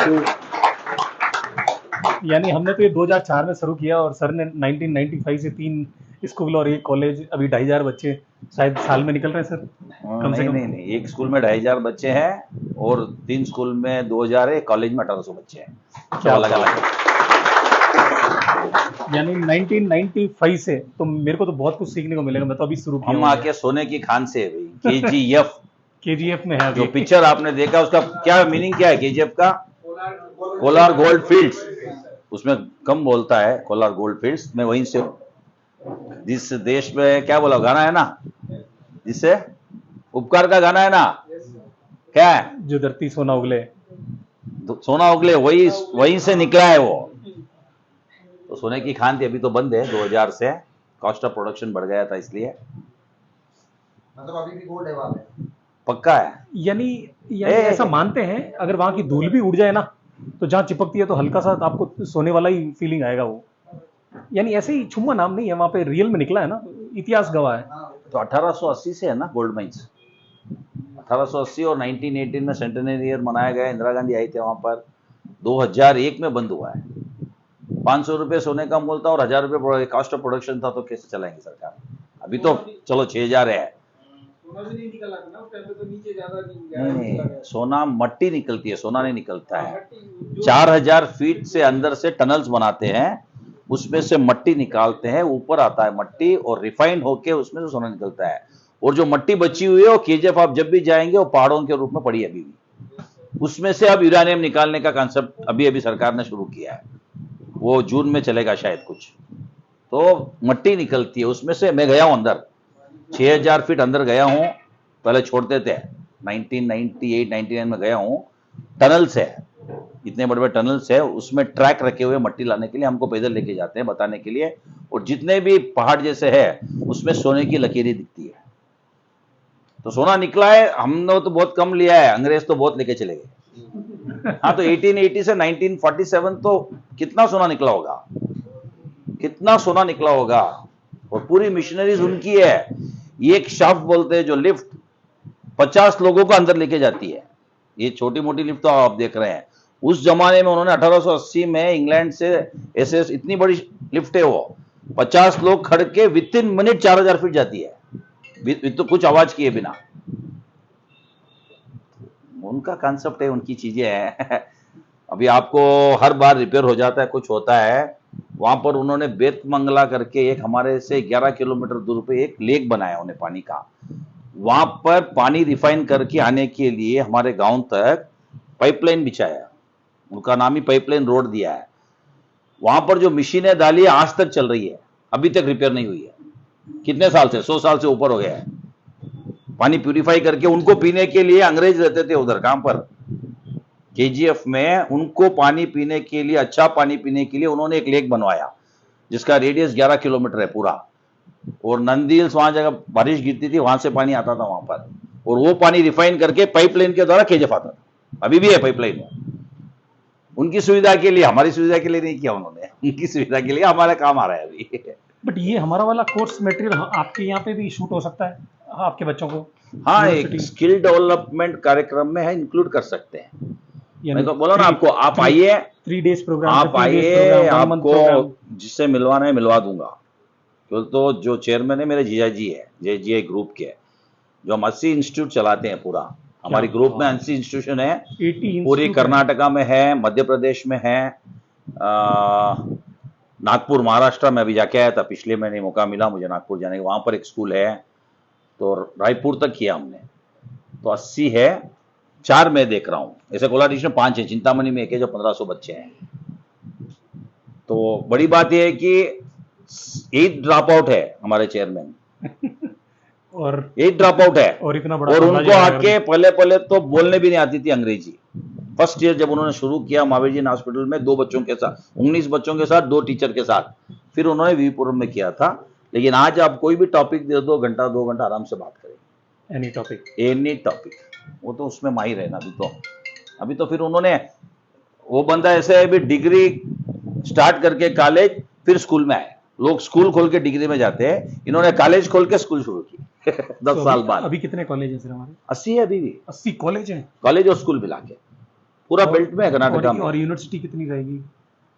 Thank you. यानी हमने तो ये 2004 में शुरू किया और सर ने 1995 से 3 स्कूल और 1 कॉलेज, अभी 2500 बच्चे शायद साल में निकल रहे हैं सर। कम से नहीं कम नहीं नहीं, एक स्कूल में 2500 बच्चे हैं और 3 स्कूल में 2000 है, कॉलेज में 1800 बच्चे हैं, सब अलग अलग है। यानी 1995 से तो मेरे को तो बहुत कुछ सीखने को मिलेगा। मैं तो अभी शुरू किया हम आके सोने की खान से है भाई, KGF KGF में है जो अभी। पिक्चर आपने देखा उसका क्या मीनिंग क्या है KGF का? कोलार गोल्ड फील्ड्स, उसमें कम बोलता है कोलार गोल्ड फील्ड्स, मैं वहीं से हूँ। जिस देश में क्या बोला गाना है ना, जिससे उपकार का गाना है ना, क्या है? जो धरती सोना उगले, सोना उगले, वही वहीं से निकला है वो। तो सोने की खान थी, अभी तो बंद है 2000 से, कॉस्ट ऑफ प्रोडक्शन बढ़ गया था इसलिए। मतलब अभी भी गोल्ड है वहां पे? पक्का है। यानी ऐसा मानते हैं अगर वहां की धूल भी उड़ जाए ना तो जहां चिपकती है तो हल्का सा आपको सोने वाला ही फीलिंग आएगा वो। यानी ऐसे ही छुम्मा नाम नहीं है, वहां पे रियल में निकला है ना, इतिहास गवाह है। तो 1880 से है ना गोल्ड माइंस, 1880 और 1918 में सेंटेनरी ईयर मनाया गया, इंदिरा गांधी आई थे वहां पर। 2001 में बंद हुआ है। 500 रुपये सोने का मोल था और 1000 रुपये कॉस्ट ऑफ प्रोडक्शन था, तो कैसे चलाएंगे सरकार? अभी तो चलो 6000 है। सोना भी नहीं निकला था ना उस टाइम पे, तो नीचे ज्यादा नहीं, सोना मट्टी निकलती है, सोना नहीं निकलता है। 4000 फीट से अंदर से टनल्स बनाते हैं, उसमें से मट्टी निकालते हैं, ऊपर आता है मट्टी और रिफाइंड होके उसमें से सोना निकलता है। और जो मट्टी बची हुई है वो KGF आप जब भी जाएंगे वो पहाड़ों के रूप में पड़ी है अभी भी। उसमें से अब यूरेनियम निकालने का कंसेप्ट अभी अभी सरकार ने शुरू किया है, वो जून में चलेगा शायद कुछ। तो मट्टी निकलती है उसमें से। मैं गया हूं अंदर, 6000 फीट अंदर गया हूं, पहले छोड़ते थे, 1998-99 में गया हूं। टनल्स है, इतने बड़े बड़े टनल्स है, उसमें ट्रैक रखे हुए मट्टी लाने के लिए, हमको पैदल लेके जाते हैं बताने के लिए। और जितने भी पहाड़ जैसे है उसमें सोने की लकीरें दिखती है। तो सोना निकला है, हमने तो बहुत कम लिया है, अंग्रेज तो बहुत लेके चले गए। हाँ, तो 1880 से 1947 तो कितना सोना निकला होगा, कितना सोना निकला होगा। और पूरी मिशनरीज उनकी है। एक शाफ्ट बोलते हैं जो लिफ्ट 50 लोगों को अंदर लेके जाती है। ये छोटी मोटी लिफ्ट तो आप देख रहे हैं, उस जमाने में उन्होंने 1880 में इंग्लैंड से ऐसे इतनी बड़ी लिफ्ट है, वो 50 लोग खड़ के विद इन मिनट 4000 फीट जाती है, तो कुछ आवाज किए बिना। उनका कॉन्सेप्ट है, उनकी चीजें हैं। अभी आपको हर बार रिपेयर हो जाता है, कुछ होता है। वहां पर उन्होंने बेतमंगला करके एक हमारे से 11 किलोमीटर दूर पे एक लेक बनाया उन्हें पानी का। वहां पर पानी रिफाइन करके आने के लिए हमारे गांव तक पाइपलाइन बिछाया, उनका नाम ही पाइपलाइन रोड दिया है। वहां पर जो मशीनें डाली आज तक चल रही है, अभी तक रिपेयर नहीं हुई है। कितने साल से, 100 साल से ऊपर हो गया है। पानी प्यूरिफाई करके उनको पीने के लिए, अंग्रेज रहते थे उधर काम पर KGF में, उनको पानी पीने के लिए, अच्छा पानी पीने के लिए उन्होंने एक लेक बनवाया जिसका रेडियस 11 किलोमीटर है पूरा। और नंदी हिल्स, वहां जगह बारिश गिरती थी वहां से पानी आता था वहां पर, और वो पानी रिफाइन करके पाइपलाइन के द्वारा KGF आता था। अभी भी है पाइपलाइन। उनकी सुविधा के लिए, हमारी सुविधा के लिए नहीं किया उन्होंने, उनकी सुविधा के लिए हमारा काम आ रहा है अभी। बट ये हमारा वाला कोर्स मटेरियल आपके यहाँ पे भी शूट हो सकता है आपके बच्चों को? हाँ, एक स्किल डेवलपमेंट कार्यक्रम में है, इंक्लूड कर सकते हैं। मैं तो बोला ना आपको, आप आइए, 3 डेज प्रोग्राम, आप आइए, आपको जिससे मिलवाना है मिलवा दूंगा। तो जो चेयरमैन है मेरे जीजा जी है, JGI ग्रुप के, जो हम 80 इंस्टीट्यूट चलाते हैं पूरा। हमारी ग्रुप में 80 इंस्टीट्यूशन है, पूरी कर्नाटका में है, मध्य प्रदेश में है, नागपुर महाराष्ट्र में अभी जाके आया था पिछले महीने, मौका मिला मुझे नागपुर जाने का, वहां पर एक स्कूल है। तो रायपुर तक किया हमने। तो 80 है, 4 मैं देख रहा हूं, ऐसे कोलाडीश में 5 है, चिंतामणि में एक है जो 1500 बच्चे हैं। तो बड़ी बात यह है कि 8 ड्रॉप आउट है हमारे चेयरमैन, और 8 ड्रॉप आउट है। और इतना बड़ा, और उनको आके पहले तो बोलने भी नहीं आती थी अंग्रेजी। फर्स्ट ईयर जब उन्होंने शुरू किया महावीर जी हॉस्पिटल में 2 बच्चों के साथ, 19 बच्चों के साथ, 2 टीचर के साथ, फिर उन्होंने वीपुरम में किया था। लेकिन आज आप कोई भी टॉपिक दे दो, घंटा 2 घंटा आराम से बात करें, एनी टॉपिक, वो तो उसमें माहिर है ना। अभी तो फिर उन्होंने, वो बंदा ऐसे है भी, डिग्री स्टार्ट करके कॉलेज, फिर स्कूल में आए। लोग स्कूल खोल के डिग्री में जाते हैं, इन्होंने कॉलेज खोल के स्कूल शुरू की। 10 साल बाद। अभी कितने कॉलेज है सर हमारे? 80 है अभी भी, 80 कॉलेज हैं, कॉलेज और स्कूल मिला के। पूरा बेल्ट में है कर्नाटका में। और यूनिवर्सिटी कितनी रहेगी?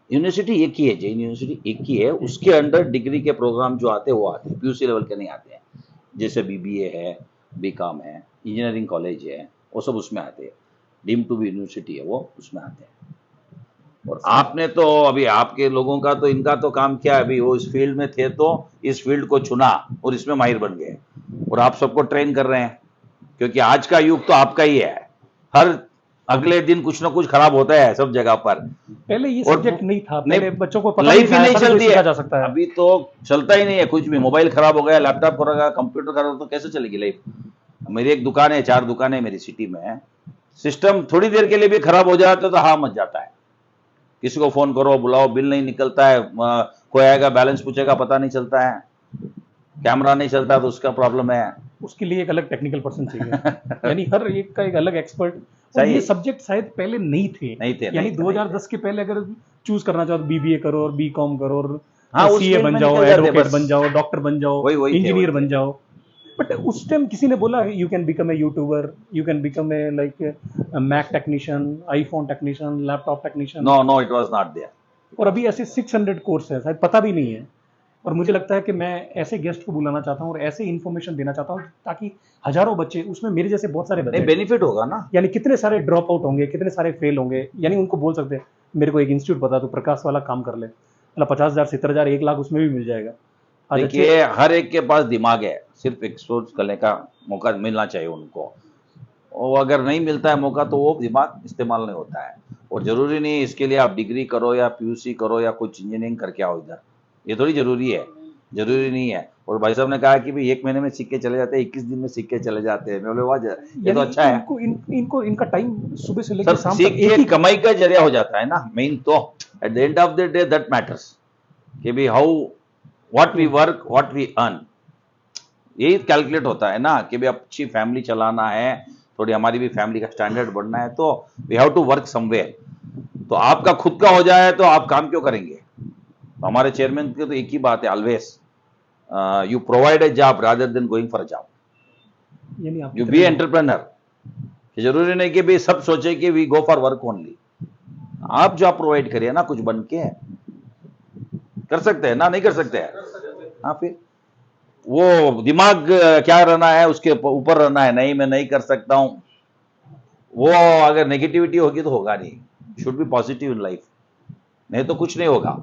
यूनिवर्सिटी एक ही है, जैन यूनिवर्सिटी एक ही है, उसके अंडर डिग्री के प्रोग्राम जो आते हैं वो आते हैं, पीयूसी लेवल के नहीं आते हैं। जैसे बीबीए है, बीकॉम है, इंजीनियरिंग कॉलेज है, वो सब उसमें आते हैं। डीम टू बी यूनिवर्सिटी है वो, उसमें आते हैं। और आपने तो अभी आपके लोगों का तो इनका तो काम क्या है, अभी वो इस फील्ड में थे तो इस फील्ड को चुना और इसमें माहिर बन गए, और आप सबको ट्रेन कर रहे हैं, क्योंकि आज का युग तो आपका ही है। हर अगले दिन कुछ ना कुछ खराब होता है सब जगह पर। पहले ये और सब्जेक्ट नहीं था, पहले बच्चों को पता लाइफ ही नहीं था, चलती सीखा है, जा सकता है। अभी तो चलता ही नहीं है कुछ भी। मोबाइल खराब हो गया, लैपटॉप खराब हो गया, कंप्यूटर खराब हो गया, तो कैसे चलेगी लाइफ? मेरी एक दुकान है, 4 दुकानें मेरी सिटी में, सिस्टम थोड़ी देर के लिए भी खराब हो जाता तो हाँ मच जाता है। किसी को फोन करो, बुलाओ, बिल नहीं निकलता है, कोई आएगा बैलेंस पूछेगा, पता नहीं चलता है, कैमरा नहीं चलता तो उसका प्रॉब्लम है। उसके लिए एक अलग टेक्निकल पर्सन चाहिए। यानी हर एक का एक अलग एक्सपर्ट। सही। ये सब्जेक्ट शायद पहले नहीं थे, यानी 2010 के पहले अगर चूज करना चाहो तो बीबीए करो और बीकॉम करो और हाँ, उस सीए फील्ड बन में जाओ, निकल जाते एडवोकेट बस। बन जाओ, डॉक्टर बन जाओ, वही थे, इंजीनियर वही बन थे। जाओ। बट उस टाइम किसी ने बोला you can become a YouTuber, you can become a like Mac technician, iPhone technician, laptop technician. No it was not there. और अभी ऐसे 600 कोर्स है, शायद पता भी नहीं है। और मुझे लगता है कि मैं ऐसे गेस्ट को बुलाना चाहता हूँ और ऐसे इन्फॉर्मेशन देना चाहता हूँ ताकि हजारों बच्चे, उसमें मेरे जैसे बहुत सारे बच्चे, नहीं बेनिफिट होगा ना। यानी कितने सारे ड्रॉप आउट होंगे, कितने सारे फेल होंगे, यानी उनको बोल सकते हैं मेरे को एक इंस्टीट्यूट बता दो, प्रकाश वाला काम कर ले, मतलब 50,000, 70,000, 1 लाख उसमें भी मिल जाएगा। आज देखिए हर एक के पास दिमाग है, सिर्फ एक्सपोज करने का मौका मिलना चाहिए उनको, और अगर नहीं मिलता है मौका तो वो दिमाग इस्तेमाल नहीं होता है। और जरूरी नहीं इसके लिए आप डिग्री करो या पीयूसी करो या कुछ इंजीनियरिंग करके आओ इधर, ये थोड़ी जरूरी है, जरूरी नहीं है। और भाई साहब ने कहा कि भाई 1 महीने में सीख के चले जाते हैं, 21 दिन में सीख के चले जाते हैं, मैं बोले वाह ये तो अच्छा है। इनको इनका टाइम सुबह से लेकर सर शाम सीख तक एक के ही कमाई का जरिया हो जाता है ना मेन तो, at the end of the day that matters कि भाई how what we work what we earn, यही कैलकुलेट होता है ना कि भाई अच्छी फैमिली चलाना है, थोड़ी हमारी भी फैमिली का स्टैंडर्ड बढ़ना है, तो we have to work somewhere. तो आपका खुद का हो जाए तो आप काम क्यों करेंगे? तो हमारे चेयरमैन की तो एक ही बात है always, you provide a job rather than going for a job, यानी आप यू बी एंटरप्रेन्योर। जरूरी नहीं कि भाई सब सोचे कि we go for work only, आप जॉब प्रोवाइड करिए ना, कुछ बन के कर सकते हैं ना, नहीं कर सकते हैं? हाँ, फिर वो दिमाग क्या रहना है, उसके ऊपर रहना है, नहीं मैं नहीं कर सकता हूं, वो अगर नेगेटिविटी होगी तो होगा नहीं। Should be positive in life, नहीं तो कुछ नहीं होगा।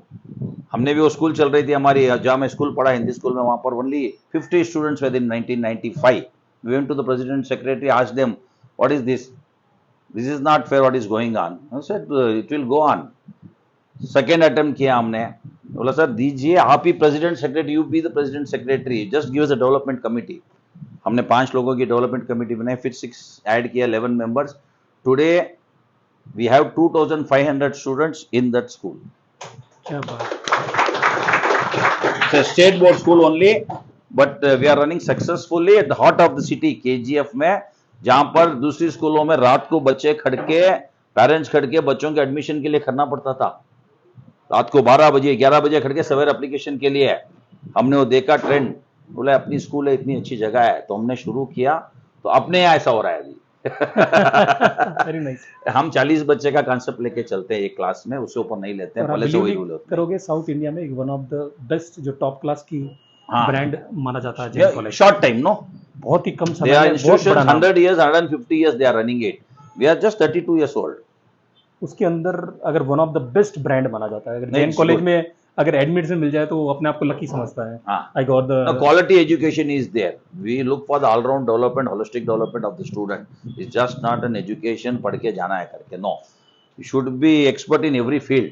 हमने भी वो स्कूल चल रही थी हमारी, जहाँ मैं स्कूल पढ़ा हिंदी स्कूल में, वहां पर only 50 students way in 1995। We went to the president secretary, asked them, what is this? This is not fair, what is going on? I said, it will go on. Second attempt किया हमने, बोला sir दीजिए आप ही president secretary, you be the president secretary, just give us a development committee. हमने 5 लोगों की development committee बनाई, फिर 6 ऐड किया, 11 members. Today we have 2500 students in that school. क्या बात, state board school only, but we are running successfully at the heart of the city KGF में, जहां पर दूसरी स्कूलों में रात को बच्चे खड़के, पेरेंट्स खड़के बच्चों के एडमिशन के लिए खड़ना पड़ता था। रात को 12 बजे 11 बजे खड़के सवेरे एप्लीकेशन के लिए। हमने वो देखा ट्रेंड, बोला अपनी स्कूल है, इतनी अच्छी जगह है, तो हमने शुरू किया, तो अपने यहाँ ऐसा हो रहा है अभी। Very nice. हम 40 बच्चे का कॉन्सेप्ट लेके चलते हैं एक क्लास में, उससे ऊपर नहीं लेते हैं, पहले से वही रूल होता करोगे साउथ इंडिया में वन ऑफ द बेस्ट जो टॉप क्लास की हाँ। ब्रांड माना जाता है जैन है। कॉलेज। शॉर्ट टाइम नो, बहुत ही कम they समय are में बहुत बड़ा institutions नाम। 100 years 150 years they are running it, we are just 32 years old। उसके अंदर अगर one of the best brand माना जाता है, अगर नहीं, जैन कॉलेज good। में अगर एडमिशन मिल जाए तो वो अपने आप को लकी समझता है। हाँ। I got No, the quality education is there. We look for the all-round development, holistic development of the student. It's just not an education पढ़ के जाना है करके। No, you should be expert in every field.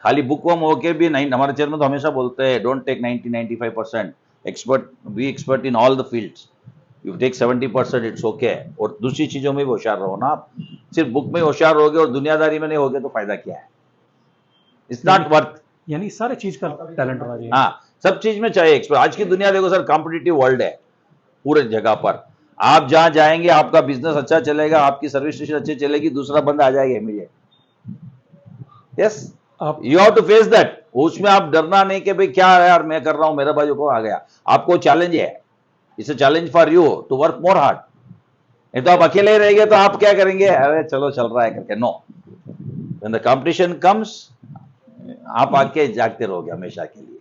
खाली book worm होके भी नहीं, हमारे चेयरमैन तो हमेशा बोलते हैं don't take 90-95%. Expert, be expert in all the fields. You take 70%, it's okay. और दूसरी चीजों में भी होशियार रहो ना आप। सिर्फ बुक में होशियार होगे और दुनियादारी में नहीं होगे तो फायदा क्या है? It's not worth। यानी सारे चीज का टैलेंट होना चाहिए। हाँ, सब चीज में चाहिए एक्सपर्ट। आज की दुनिया देखो सर, कॉम्पिटिटिव वर्ल्ड है पूरे जगह पर। आप जहां जाएंगे आपका बिजनेस अच्छा चलेगा, आपकी सर्विस स्टेशन अच्छी चलेगी, दूसरा बंदा आ जाएगा इमीडिएट। यस, आप you have to face that. उसमें आप डरना नहीं कि भाई क्या है यार मैं कर रहा हूं, मेरे बाजू को आ गया। आपको चैलेंज है, it's a challenge for you to work more hard. नहीं तो आप अकेले रहेंगे तो आप क्या करेंगे, अरे चलो चल रहा है करके। No, When the competition comes, आप आके जागते रहोगे हमेशा के लिए।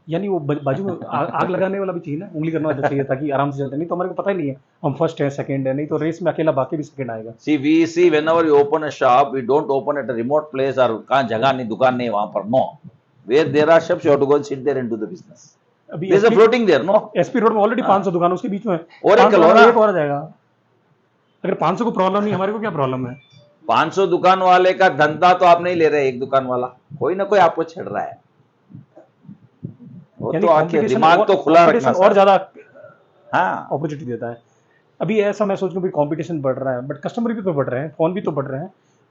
यानी वो बाजू में आग लगाने वाला भी चाहिए ना, उंगली करना चाहिए ताकि आराम से चलते, नहीं तो हमारे को पता ही नहीं है हम फर्स्ट है सेकंड है, नहीं तो रेस में अकेला बाकी भी सेकंड आएगा। See, we see whenever you open a shop, we don't open at a remote place or कहाँ जगह नहीं, दुकान नहीं वहाँ पर, no. Where there are shops, you have to go and sit there and do the business. अभी There's a floating there, no? SP road में already 500 दुकान उसके बीच में है, और एक 500 कलोरा। एक और आ जाएगा। अगर 500 को प्रॉब्लम नहीं, हमारे को क्या प्रॉब्लम है? 500 दुकान वाले का धंधा तो आप नहीं ले रहे, एक दुकान वाला कोई ना कोई आपको छेड़ रहा है। वो यानी तो आके competition दिमाग तो खुला competition रखना और ज्यादा हाँ अपॉर्चुनिटी देता है। अभी ऐसा मैं सोच रहा हूँ कंपटीशन बढ़ रहा है, बट कस्टमर भी तो बढ़ रहे हैं, फोन भी तो बढ़ रहे हैं।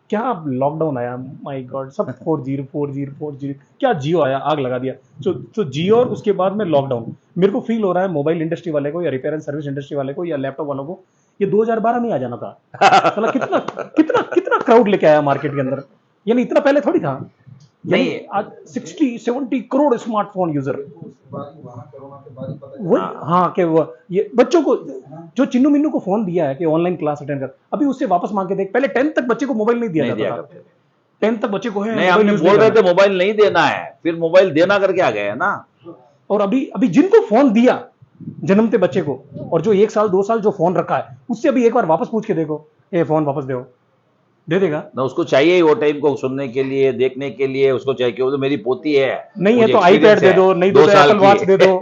क्या लॉकडाउन आया, माय गॉड, सब 4G क्या जियो आया, आग लगा दिया। तो जियो और उसके बाद में लॉकडाउन, मेरे को फील हो रहा है मोबाइल इंडस्ट्री वाले को या रिपेयर एंड सर्विस इंडस्ट्री वाले को या लैपटॉप वालों को ये 2012 में आ जाना था। साला कितना कितना कितना क्राउड लेके आया मार्केट के अंदर, यानी इतना पहले थोड़ी था। नहीं, आज 60-70 करोड़ स्मार्टफोन यूजर, वहाँ कोरोना के बाद ही पता चला। वही हाँ कि वो ये बच्चों को जो चिन्नू मिन्नू को फोन दिया है कि ऑनलाइन क्लास अटेंड कर, अभी उससे वापस मांग के देख। पहले 10th तक बच्चे को मोबाइल नहीं दिया नहीं दिया जाता था, करते। 10th तक बच्चे को है नहीं, मोबाइल हमने यूज बोल नहीं रहे करना। थे मोबाइल नहीं देना है, फिर मोबाइल देना करके आ गए ना। और अभी जिनको फोन दिया जन्मते बच्चे को, और जो 1 साल 2 साल जो फोन रखा है, उससे अभी एक बार वापस पूछ के देखो, ये फोन वापस दो, दे देगा? ना उसको चाहिए ही वो टाइम को सुनने के लिए, देखने के लिए उसको चाहिए कि वो तो मेरी पोती है, नहीं है मुझे तो आईपैड experience दे है, दो, नहीं 2 तो साल एप्पल की वॉच है। दे दो,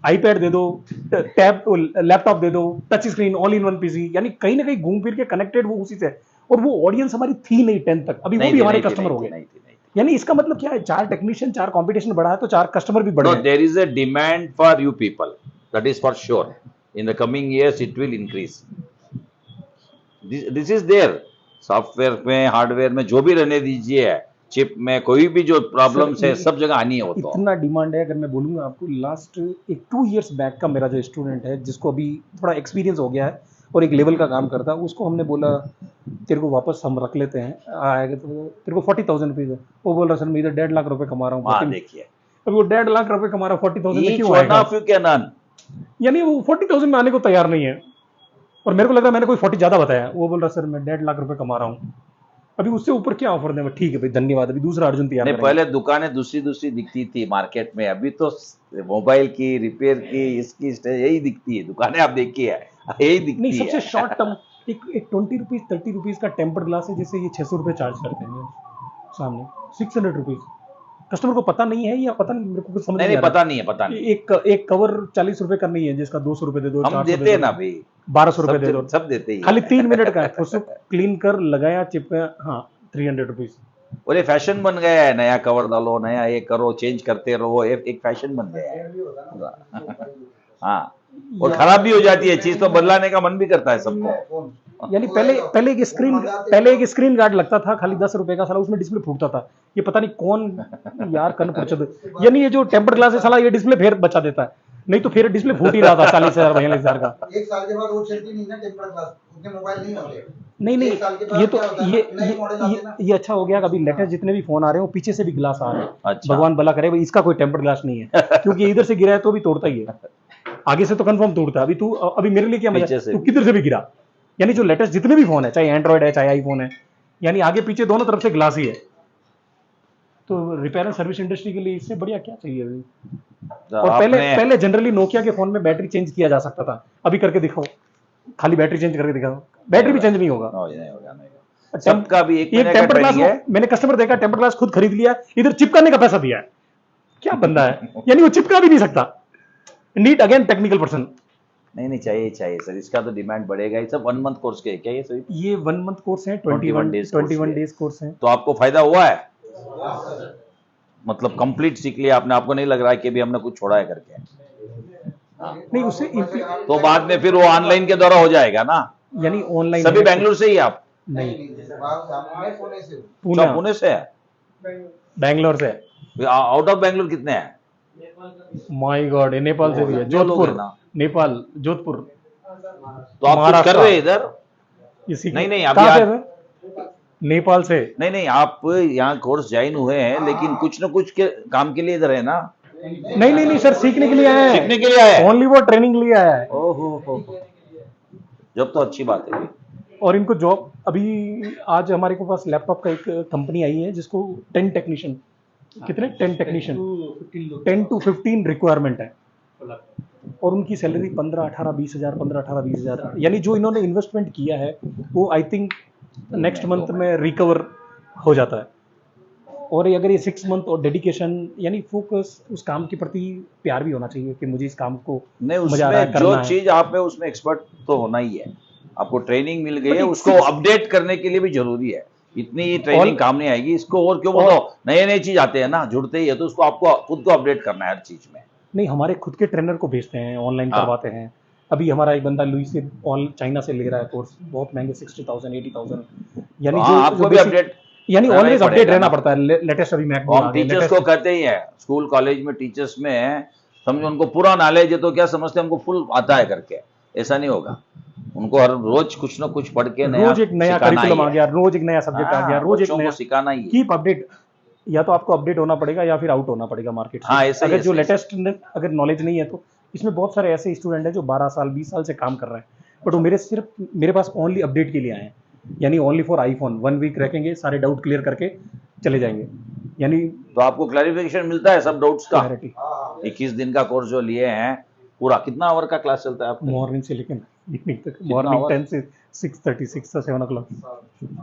आईपैड दे दो, टैब लैपटॉप दे दो, touch screen all in one PC, यानी कहीं ना कहीं घूम फिर के कनेक्टेड वो उसी से है। और वो ऑडियंस हमारी थी नहीं 10th तक, अभी वो भी हमारे कस्टमर हो गए। यानी इसका मतलब क्या है, 4 टेक्नीशियन 4 कंपटीशन बढ़ा है तो 4 कस्टमर भी बढ़े No, हैं। there is a demand for you people. That is for sure. In the coming years, it will increase. This is there. Software में, हार्डवेयर में, जो भी रहने दीजिए, चिप में कोई भी जो प्रॉब्लम्स है, सब जगह आनी है। वो तो इतना डिमांड है। अगर मैं बोलूंगा आपको, लास्ट 2 इयर्स बैक का मेरा जो स्टूडेंट है, जिसको अभी थोड़ा एक्सपीरियंस हो गया है और एक लेवल का काम करता है, उसको हमने बोला तेरे को वापस हम रख लेते हैं, आएगा तो तेरे को 40,000 रुपीज है। वो बोल रहा सर मैं इधर 1.5 लाख रुपए कमा रहा हूँ। हाँ, देखिए अभी वो 1.5 लाख रुपए कमा रहा है, 40,000 में क्यों one आएगा? of you can earn. यानी वो 40,000 में आने को तैयार नहीं है। और मेरे को लग रहा है मैंने कोई 40 ज्यादा बताया। वो बोल रहा सर मैं 1.5 लाख रुपए कमा रहा हूँ, अभी उससे ऊपर क्या ऑफर दें? ठीक है भाई, धन्यवाद, अभी दूसरा अर्जुन तैयार नहीं, करेंगे। पहले दुकानें दूसरी दिखती थी मार्केट में, अभी तो मोबाइल की, रिपेयर की, इसकी यही दिखती है दुकानें। आप देखिए यही दिखती नहीं, है। सबसे शॉर्ट टर्म एक 20 रुपीज 30 रुपीज का टेम्पर्ड ग्लास है, जिसे ये 600 रुपए चार्ज करते हैं सामने, 600 रुपीज। कस्टमर को पता नहीं है या पता नहीं, मेरे को कुछ समझ नहीं, आ रहा। पता नहीं है। एक कवर 40 रुपए का नहीं है, जिसका 200 रुपए दे दो, हम 400 देते दे हैं दो, ना भाई, 1200 रुपए दे दो, सब देते ही खाली 3 मिनट का है। तो उसको क्लीन कर लगाया, चिपकाया, हाँ 300 रुपीज। और ये फैशन बन गया है, नया कवर डालो, नया ये करो, चेंज करते रहो, एक फैशन बन गया है। हाँ, और खराब भी हो जाती है चीज, तो बदलाने का मन भी करता है सबको। यानी पहले एक स्क्रीन गार्ड लगता था खाली 10 रुपए का, साला उसमें डिस्प्ले फूटता था। ये पता नहीं कौन यार कन पुरचद, यानी ये जो टेम्पर्ड ग्लास है साला, ये डिस्प्ले फिर बचा देता है, नहीं तो फिर डिस्प्ले फूट ही रहा था 40,000 42,000 का। 1 साल के बाद वो चलती नहीं ना टेम्पर्ड ग्लास, उतने मोबाइल नहीं होते। नहीं, एक साल के बाद ये तो क्या होता है ना, नए मॉडल आते हैं ना। ये अच्छा हो गया कि अभी लेटेस्ट जितने भी फोन आ रहे हैं वो पीछे से भी ग्लास आ रहे हैं। अच्छा। भगवान भला करे भाई, इसका कोई टेम्पर्ड ग्लास नहीं है, क्योंकि इधर से गिरा है तो भी तोड़ता ही है, आगे से तो कंफर्म तोड़ता है। अभी मेरे लिए क्या मजा, पीछे से तू किधर से भी गिरा। यानी जो लेटेस्ट जितने भी फोन है, चाहे एंड्रॉइड है चाहे आईफोन है, यानी आगे पीछे दोनों तरफ से ग्लास ही है। तो रिपेयर एंड सर्विस इंडस्ट्री के लिए इससे बढ़िया क्या चाहिए अभी? और पहले जनरली नोकिया के फोन में बैटरी चेंज किया जा सकता था, अभी करके दिखाओ, खाली बैटरी चेंज करके दिखाओ, बैटरी भी चेंज नहीं होगा। नहीं होगा। सबका भी एक महीने का टेम्पर्ड ग्लास ट्रेनिंग है। मैंने कस्टमर देखा, टेम्पर्ड ग्लास खुद खरीद लिया, इधर चिपकाने का पैसा दिया है। क्या बंदा है, यानी वो चिपका भी नहीं सकता। Need again technical person. नहीं चाहिए सर, इसका तो डिमांड बढ़ेगा। ये सब 1 मंथ कोर्स के क्या ये सभी? ये 1 मंथ कोर्स है, 21 डेज कोर्स है। तो आपको फायदा हुआ है, मतलब कंप्लीट सीख लिया आपने, आपको नहीं लग रहा है कि भी हमने कुछ छोड़ा है करके? नहीं, उससे तो बाद में फिर वो ऑनलाइन के द्वारा हो जाएगा ना, यानी ऑनलाइन सभी बैंगलोर से ही आप? नहीं, पुणे से। पुणे से है, बैंगलोर से। आउट ऑफ बैंगलोर कितने हैं? माय गॉड, नेपाल से भी है, जोधपुर, नेपाल, जोधपुर। तो आप कुछ कर रहे हैं इधर? नहीं कहाँ से है? नेपाल से। नहीं, आप यहाँ कोर्स ज्वाइन हुए हैं, लेकिन कुछ न कुछ के काम के लिए इधर है ना? नहीं सर, सीखने के लिए आया है। सीखने के लिए आया है? ओनली वो ट्रेनिंग लिए आया है। ओहो, जब तो अच्छी बात है। और इनको जॉब अभी आज हमारे को पास लैपटॉप का एक कंपनी आई है जिसको 10 टेक्नीशियन, कितने 10 टेक्नीशियन 10 to 15 रिक्वायरमेंट है, और उनकी सैलरी 15-18-20 हज़ार 15-18-20 हज़ार, यानी जो इन्होंने इन्वेस्टमेंट किया है वो आई थिंक नेक्स्ट मंथ में रिकवर हो जाता है। और अगर ये 6 मंथ और डेडिकेशन यानी फोकस, उस काम के प्रति प्यार भी होना चाहिए कि मुझे इस काम को नहीं, मजा आ रहा है, उसमें करना जो है। चीज आप में उसमें एक्सपर्ट तो होना ही है। आपको ट्रेनिंग मिल गई है, But उसको it's- अपडेट करने के लिए भी जरूरी है। इतनी ट्रेनिंग और- काम नहीं आएगी इसको, और क्यों बताओ, नए नए चीज आते हैं ना, जुड़ते ही है, तो उसको आपको खुद को अपडेट करना है हर चीज में। नहीं, हमारे खुद के ट्रेनर को भेजते हैं, ऑनलाइन हाँ। करवाते हैं। अभी हमारा एक बंदा लुई से चाइना से ले रहा है कोर्स, बहुत महंगे 60,000 80,000, यानी हाँ, आपको भी अपडेट यानी रहना ही ऑलवेज अपडेट पड़ेगा रहना ना। पड़ता है। लेटेस्ट अभी मैक हम टीचर्स को कहते ही है, स्कूल कॉलेज में टीचर्स में समझो उनको पूरा नॉलेज है तो क्या समझते हैं हमको फुल आता है करके, ऐसा नहीं होगा। उनको हर रोज कुछ ना कुछ पढ़ के रोज एक नया सिखाना ही करिकुलम आ है। गया, रोज एक नया सब्जेक्ट आ गया, रोज एक बच्चों नया, को सिखाना ही है। Keep update. या तो आपको अपडेट होना पड़ेगा या फिर आउट होना पड़ेगा मार्केट से। हाँ, ऐसा ही अगर है, जो ऐसा ही लेटेस्ट अगर नॉलेज नहीं है तो इसमें बहुत सारे ऐसे स्टूडेंट हैं जो 12 साल 20 साल से काम कर रहे हैं, बट वो मेरे पास ओनली अपडेट के लिए आए हैं, यानी ओनली फॉर आईफोन। 1 वीक रखेंगे, सारे डाउट क्लियर करके चले जाएंगे, यानी तो आपको क्लैरिफिकेशन मिलता है सब डाउट्स का। क्लैरिटी। 21 दिन का कोर्स जो लिए हैं, पूरा कितना आवर का क्लास चलता है आपका? मॉर्निंग से लेकर इवनिंग तक, कितना मॉर्निंग hour? 10 से 6:30, 6 से 7 o'clock,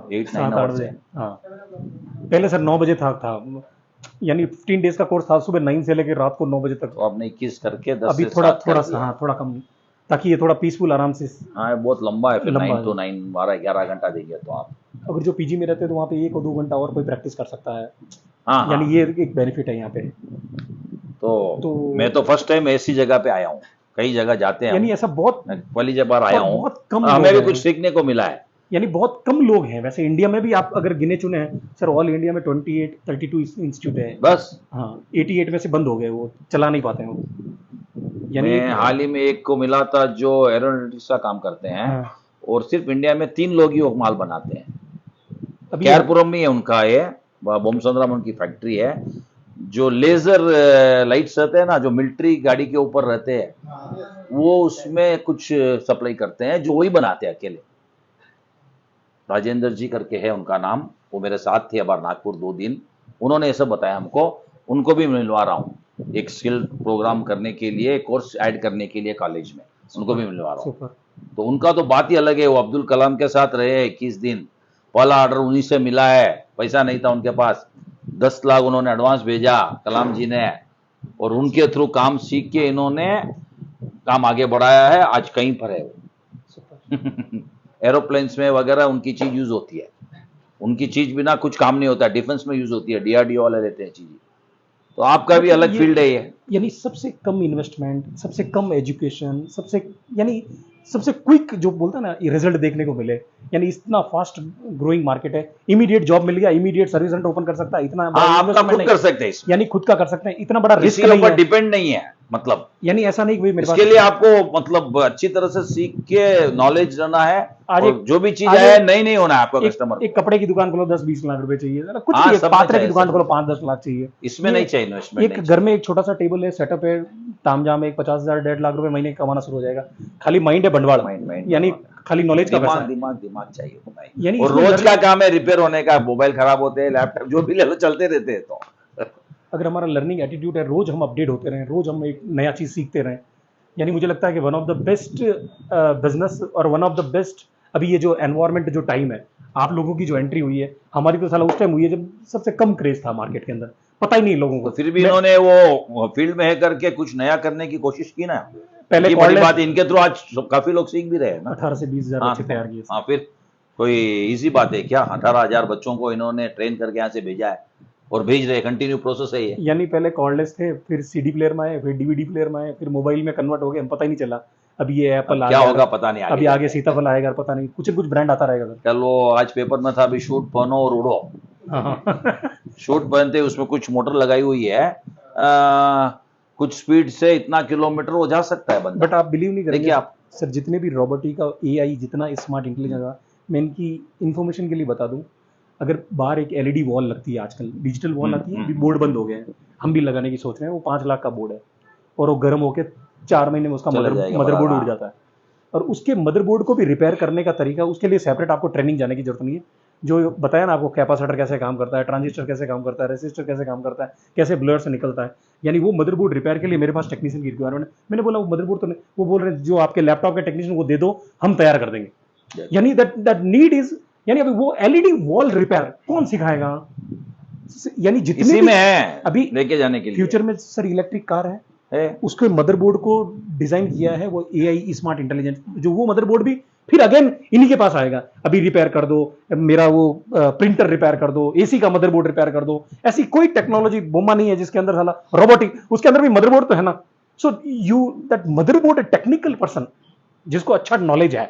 8-9 7-8 आवर्स बजे। है। हाँ, पहले सर 9 बजे था, यानी 15 डेज का कोर्स था, सुबह 9 से लेकर रात को 9 बजे तक। तो आपने 21 करके 10 अभी से थोड़ा 7 कर थोड़ा दिया। हाँ, थोड़ा कम, ताकि ये थोड़ा पीसफुल आराम से। हाँ, ये बहुत लंबा है, फिर लंबा 9 है। to 9 12-11 घंटा देंगे तो आप। अगर जो पीजी में रहते हैं तो वहाँ पे 1 और 2 घंटा और कोई प्रैक्टिस कर सकता है, हाँ, हाँ। यानी ये एक बेनिफिट है यहाँ पे। तो मैं तो फर्स्ट टाइम ऐसी जगह पे आया हूँ, कई जगह जाते हैं यानी हम। ऐसा बहुत मैं पहली बार आया और हूँ, बहुत कम हमें लोग भी हैं। कुछ सीखने को मिला है। यानी बहुत कम लोग हैं वैसे इंडिया में भी। आप अगर गिने चुने हैं सर, ऑल इंडिया में 32 इंस्टीट्यूट है बस हाँ, 88 में से बंद हो गए, वो चला नहीं पाते हैं वो। यानी मैं हाल ही में एक को मिला था जो एरोनॉटिक्स का काम करते हैं, हाँ, और सिर्फ इंडिया में 3 लोग ही वो माल बनाते हैं। अभी कैरपुरम में है उनका, ये बोमसंद्रम उनकी फैक्ट्री है। जो लेजर लाइट्स रहते हैं ना, जो मिलिट्री गाड़ी के ऊपर रहते हैं, वो उसमें कुछ सप्लाई करते हैं, जो वही बनाते हैं अकेले। राजेंद्र जी करके है उनका नाम, वो मेरे साथ थे अबार नागपुर 2 दिन, उन्होंने ये सब बताया हमको। उनको भी मिलवा रहा हूँ एक स्किल प्रोग्राम करने के लिए, कोर्स ऐड करने के लिए कॉलेज में, उनको भी मिलवा रहा हूँ। सुपर। तो उनका तो बात ही अलग है। वो अब्दुल कलाम के साथ रहे 21 दिन, पहला ऑर्डर उन्हीं से मिला है, पैसा नहीं था उनके पास, 10 लाख उन्होंने एडवांस भेजा कलाम जी ने, और उनके थ्रू काम सीख के इन्होंने काम आगे बढ़ाया है, आज कहीं पर है वो। एरोप्लेन्स में वगैरह उनकी चीज यूज होती है, उनकी चीज बिना कुछ काम नहीं होता, डिफेंस में यूज होती है, डीआरडीओ वाले लेते हैं चीज। तो आपका भी अलग फील्ड है ये। यानी सबसे कम इन्वेस्टमेंट, सबसे कम एजुकेशन, यानी सबसे क्विक जो बोलता है ना, ये रिजल्ट देखने को मिले। यानी इतना फास्ट ग्रोइंग मार्केट है, इमीडिएट जॉब मिल गया, इमीडिएट सर्विस सेंटर ओपन कर सकता है, इतना बड़ा हाँ, आपका investment खुद नहीं। कर सकते हैं इसमें, यानी खुद का कर सकते हैं, इतना बड़ा रिस्क किसी के नहीं ऊपर है। डिपेंड नहीं है। मतलब यानी ऐसा नहीं कि भाई मेरे इसके पास लिए आपको मतलब अच्छी तरह से सीख के नॉलेज रहना है, आज और एक- जो भी चीज आज है एक- नहीं होना है आपका कस्टमर। एक कपड़े की दुकान खोलो 10-20 लाख रुपए चाहिए, कुछ हाँ, भी, एक सब में पात्रे की चाहिए, दुकान सब खोलो में। 5-10 लाख चाहिए। इसमें ये नहीं चाहिए इन्वेस्टमेंट, एक घर में एक छोटा सा टेबल है, सेटअप है, तामझाम है, 50,000 1.5 लाख रुपए महीने कमाना शुरू हो जाएगा। खाली माइंड है, बंडवाड़, माइंड यानी खाली नॉलेज का पैसा दिमाग है। दिमाग दिमाग चाहिए होता है। यानी और इसमें रोज का काम है रिपेयर होने का, मोबाइल खराब होते हैं, लैपटॉप जो भी ले लो चलते रहते हैं। तो अगर हमारा लर्निंग एटीट्यूड है, रोज हम अपडेट होते रहें, रोज हम एक नया चीज सीखते रहें, यानी मुझे लगता है कि one of the best business और वन ऑफ द बेस्ट, अभी ये जो एनवायरनमेंट जो टाइम है, आप लोगों की जो एंट्री हुई है, हमारी तो साला उस टाइम हुई है जब सबसे कम क्रेज था मार्केट के अंदर, पता ही नहीं लोगों तो को। फिर भी इन्होंने वो फील्ड में है करके कुछ नया करने की कोशिश की ना। पहले ये बड़ी कॉलेज बात है, इनके थ्रू आज काफी लोग सीख भी रहे हैं ना। 18 से 20 हजार हाँ, बच्चे तैयार किए। हाँ, फिर कोई इजी बात है क्या? 18,000 बच्चों को इन्होंने ट्रेन करके यहाँ से भेजा है और भेज रहे, कंटिन्यू प्रोसेस है ये। यानी पहले कॉर्डलेस थे, फिर सीडी प्लेयर में आए, फिर डीवीडी प्लेयर में आए, फिर मोबाइल में कन्वर्ट हो गए, हम पता ही नहीं चला। अभी ये एप्पल क्या होगा पता नहीं, अभी आगे सीताफल आएगा, पता नहीं, कुछ कुछ ब्रांड आता रहेगा। कल वो आज पेपर में था, अभी शूट पहनो और उड़ो। हाँ। शूट पहनते उसमें कुछ मोटर लगाई हुई है, कुछ स्पीड से इतना किलोमीटर वो जा सकता है बंदा। बट आप बिलीव नहीं करेंगे देखिए आप, सर, जितने भी रोबोटिक का एआई, जितना स्मार्ट इंटेलिजेंस का, मैं इनकी इन्फॉर्मेशन के लिए बता दूं, अगर बाहर एक एलईडी वॉल लगती है, आजकल डिजिटल वॉल आती है, अभी बोर्ड बंद हो गए हैं, हम भी लगाने की सोच रहे हैं, वो 5 लाख का बोर्ड है, और वो गर्म होकर 4 महीने में उसका चला जाएगा मदरबोर्ड बड़ा, उड़ जाता है। और उसके मदरबोर्ड को भी रिपेयर करने का तरीका, उसके लिए सेपरेट आपको ट्रेनिंग जाने की जरूरत नहीं है। जो बताया ना आपको, कैपेसिटर कैसे काम करता है, ट्रांजिस्टर कैसे काम करता है, रेसिस्टर कैसे काम करता है, कैसे ब्लर से निकलता है, यानी वो मदरबोर्ड रिपेयर के लिए मेरे पास टेक्नीशियन की रिक्वायरमेंट है। मैंने बोला वो मदरबोर्ड तो नहीं, वो बोल रहे हैं जो आपके लैपटॉप के टेक्नीशियन वो दे दो, हम तैयार कर देंगे। यानी दैट नीड इज, यानी अभी वो एलईडी वॉल रिपेयर कौन सिखाएगा? यानी जितने इसी भी में है अभी लेके जाने के लिए। फ्यूचर में सर इलेक्ट्रिक कार है, उसके मदरबोर्ड को डिजाइन किया है वो एआई स्मार्ट इंटेलिजेंस, जो वो मदरबोर्ड भी फिर अगेन इन्हीं के पास आएगा, अभी रिपेयर कर दो मेरा वो प्रिंटर रिपेयर कर दो, एसी का मदरबोर्ड रिपेयर कर दो। ऐसी कोई टेक्नोलॉजी बोमा नहीं है जिसके अंदर साला रोबोटिक, उसके अंदर भी मदरबोर्ड तो है ना। So you that motherboard A technical person जिसको अच्छा नॉलेज है,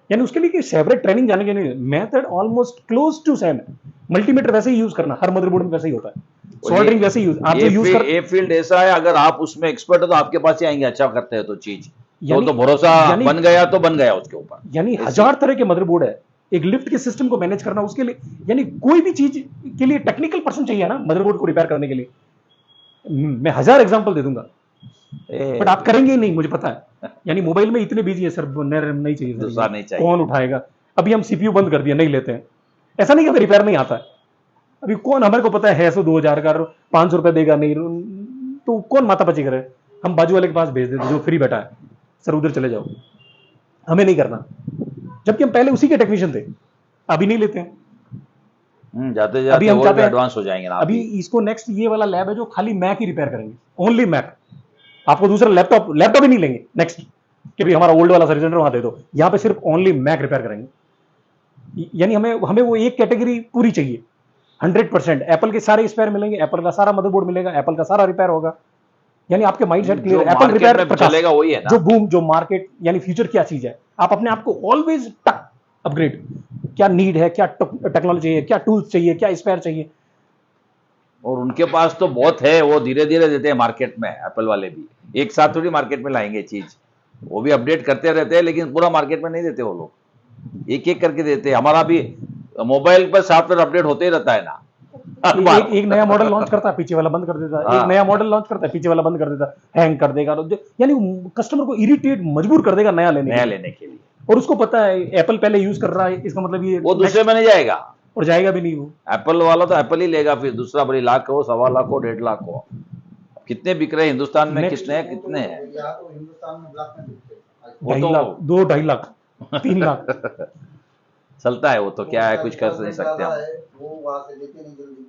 यानी उसके लिए सेपरेट ट्रेनिंग जाने के लिए method almost close to same है। मल्टीमीटर वैसे ही यूज करना, हर मदरबोर्ड में वैसे ही होता है, सोल्डरिंग वैसे ही यूज, आप जो यूज कर ये फील्ड ऐसा है, अगर आप उसमें एक्सपर्ट हो तो आपके पास ही आएंगे, अच्छा करते हैं तो चीज तो भरोसा बन गया तो बन गया उसके ऊपर। यानी 1000 तरह के मदरबोर्ड है, एक लिफ्ट के सिस्टम को मैनेज करना उसके लिए, यानी कोई भी चीज के लिए टेक्निकल पर्सन चाहिए ना मदरबोर्ड को रिपेयर करने के लिए। मैं 1000 एग्जांपल दे दूंगा, बट आप करेंगे ही नहीं, मुझे पता है। यानी मोबाइल में इतने बिजी है सर, नहीं चाहिए सर, दूसरा नहीं चाहिए, कौन उठाएगा? अभी हम सीपीयू बंद कर दिया, नहीं लेते हैं। ऐसा नहीं कि हमें रिपेयर नहीं आता है, अभी कौन, हमारे को पता है 100-2000 का 500 रुपए देगा नहीं, तो कौन मातापची करे? हम बाजू वाले के पास भेज देते जो फ्री बैठा है, सर उधर चले जाओ, हमें नहीं करना, जबकि हम पहले उसी के टेक्नीशियन थे। अभी नहीं लेते हैं, जाते जाते अभी हम चाहते हैं एडवांस हो जाएंगे ना। अभी इसको नेक्स्ट ये वाला लैब है जो खाली मैक ही रिपेयर करेंगे, ओनली मैक। आपको दूसरा लैपटॉप ही नहीं लेंगे नेक्स्ट, कि भाई हमारा ओल्ड वाला सर्विस सेंटर वहां दे दो, यहां पे सिर्फ ओनली मैक रिपेयर करेंगे। यानी हमें वो एक कैटेगरी पूरी चाहिए 100%। एप्पल के सारे स्पेयर मिलेंगे, एप्पल का सारा मदरबोर्ड मिलेगा, एप्पल का सारा रिपेयर होगा। यानी आपके माइंडसेट क्लियर है, एप्पल रिपेयर चलेगा वही है ना। जो बूम, जो मार्केट, यानी फ्यूचर क्या चीज है, आप अपने आप को ऑलवेज अपग्रेड, क्या नीड है, क्या टेक्नोलॉजी चाहिए, क्या टूल्स चाहिए, क्या स्पेयर चाहिए। और उनके पास तो बहुत है, वो धीरे धीरे देते हैं मार्केट में, एप्पल वाले भी एक साथ थोड़ी मार्केट में लाएंगे चीज, वो भी अपडेट करते रहते हैं, लेकिन पूरा मार्केट में नहीं देते वो लोग, एक एक करके देते हैं। हमारा भी मोबाइल पर सॉफ्टवेयर अपडेट होते ही रहता है ना, एक नया मॉडल लॉन्च करता है, पीछे वाला बंद कर देता है, एक नया मॉडल लॉन्च करता है, पीछे वाला बंद कर देता है, हैंग कर देगा, यानी कस्टमर को इरिटेट, मजबूर कर देगा नया लेने के लिए। और उसको पता है एप्पल पहले यूज कर रहा है, इसका मतलब ये वो दूसरे में नहीं जाएगा, और जाएगा भी नहीं। वो एप्पल वाला तो एप्पल ही लेगा, फिर दूसरा बड़ी लाख हो, 1.25 लाख हो, 1.5 लाख हो। कितने बिक रहे हैं हिंदुस्तान में, कितने हैं? यहाँ तो हिंदुस्तान में ब्लॉक में बिकते हैं। 2.5 लाख, 2-2.5 लाख, 3 लाख चलता है वो तो, क्या है, कुछ कर नहीं सकते हम। वो वहां से लेते नहीं जल्दी।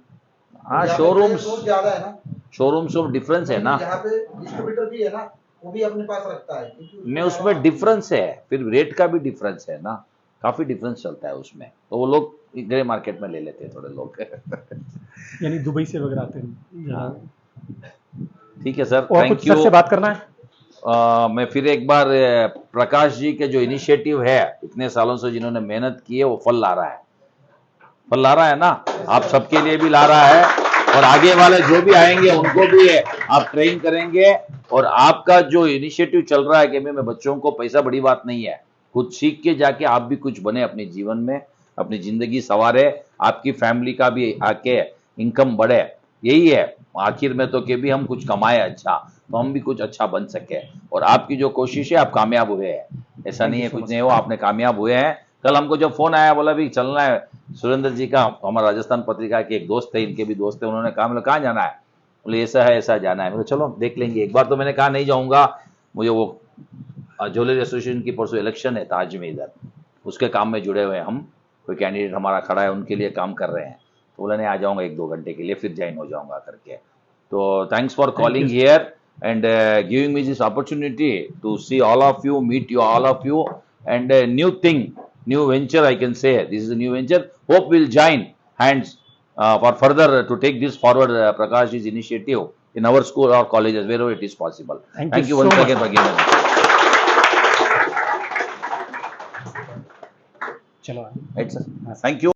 हाँ, शोरूम्स ज्यादा है ना, शोरूम्स में डिफरेंस है ना, यहाँ पे डिस्ट्रीब्यूटर भी है ना, वो भी अपने पास रखता है, नहीं उसमें डिफरेंस है, फिर रेट का भी डिफरेंस है ना, काफी डिफरेंस चलता है उसमें, तो वो लोग ग्रे मार्केट में ले लेते हैं थोड़े लोग। यानी दुबई से वगैरह आते हैं। ठीक है सर, और कुछ सर से बात करना है? मैं फिर एक बार प्रकाश जी के जो इनिशिएटिव है इतने सालों से जिन्होंने मेहनत की है, वो फल ला रहा है ना, आप सबके लिए भी ला रहा है, और आगे वाले जो भी आएंगे उनको भी आप ट्रेन करेंगे। और आपका जो इनिशिएटिव चल रहा है कि मैं बच्चों को, पैसा बड़ी बात नहीं है, कुछ सीख के जाके आप भी कुछ बने अपने जीवन में, अपनी जिंदगी संवारे, आपकी फैमिली का भी आके इनकम बढ़े, यही है आखिर में तो, कि भी हम कुछ कमाए अच्छा, तो हम भी कुछ अच्छा बन सके। और आपकी जो कोशिश है, आप कामयाब हुए हैं, ऐसा नहीं है कुछ नहीं हो, आपने कामयाब हुए हैं। कल हमको जब फोन आया, बोला भी चलना है, सुरेंद्र जी का, हमारा राजस्थान पत्रिका के एक दोस्त थे, इनके भी दोस्त थे, उन्होंने कहा, मतलब कहाँ जाना है? बोले ऐसा है, ऐसा जाना है। बोले चलो देख लेंगे एक बार। तो मैंने कहा नहीं जाऊंगा, मुझे वो ज्वेलरी एसोसिएशन की परसों इलेक्शन है ताज में, इधर उसके काम में जुड़े हुए हैं हम, कोई कैंडिडेट हमारा खड़ा है, उनके लिए काम कर रहे हैं। तो बोला नहीं, आ जाऊंगा 1-2 घंटे के लिए, फिर ज्वाइन हो जाऊंगा करके। तो thanks for calling here and giving me this opportunity to see all of you, meet you all of you, and a new thing, new venture, I can say this is a new venture. Hope we'll join hands for further to take this forward, Prakash's initiative in our school or colleges wherever it is possible. Thank you once again for giving me. चलो Right, sir. Thank you.